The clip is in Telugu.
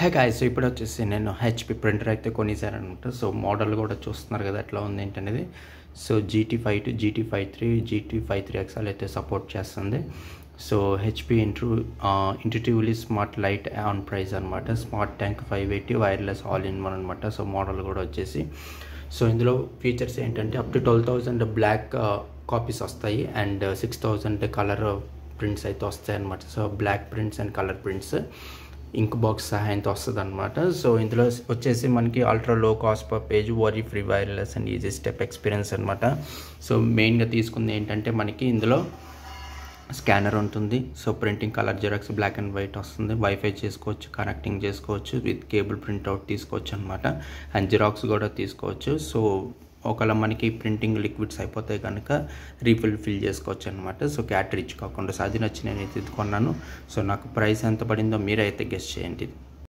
హే గాయ్స్, సో ఇప్పుడు వచ్చేసి నేను హెచ్పి ప్రింటర్ అయితే కొనేసానమాట. సో మోడల్ కూడా చూస్తున్నారు కదా ఎట్లా ఉంది ఏంటనేది. సో GT52, GT53, GT53XL అయితే సపోర్ట్ చేస్తుంది. So HP intuitively smart light on price అనమాట. Smart tank 580 wireless all in one అనమాట. సో మోడల్ కూడా వచ్చేసి సో ఇందులో ఫీచర్స్ ఏంటంటే అప్ టు 12,000 బ్లాక్ కాపీస్ వస్తాయి అండ్ 6,000 కలర్ ప్రింట్స్ అయితే వస్తాయి అనమాట. So black prints and colour prints ink box సహాయంతో వస్తుంది అనమాట. సో ఇందులో వచ్చేసి మనకి ultra low cost per page, worry free wireless and easy step experience అనమాట. సో మెయిన్గా తీసుకుంది ఏంటంటే మనకి ఇందులో స్కానర్ ఉంటుంది. So printing colour xerox black and white వస్తుంది. వైఫై చేసుకోవచ్చు, కనెక్టింగ్ చేసుకోవచ్చు, విత్ కేబుల్ ప్రింట్అవుట్ తీసుకోవచ్చు అనమాట. అండ్ జిరాక్స్ కూడా తీసుకోవచ్చు. సో ఒకవేళ మనకి ప్రింటింగ్ లిక్విడ్స్ అయిపోతాయి కనుక ఫిల్ చేసుకోవచ్చు అనమాట. సో క్యాటరిజ్ కాకుండా. సో అది నచ్చి నేను ఇది కొన్నాను. సో నాకు ప్రైస్ ఎంత పడిందో మీరైతే గెస్ చేయండి.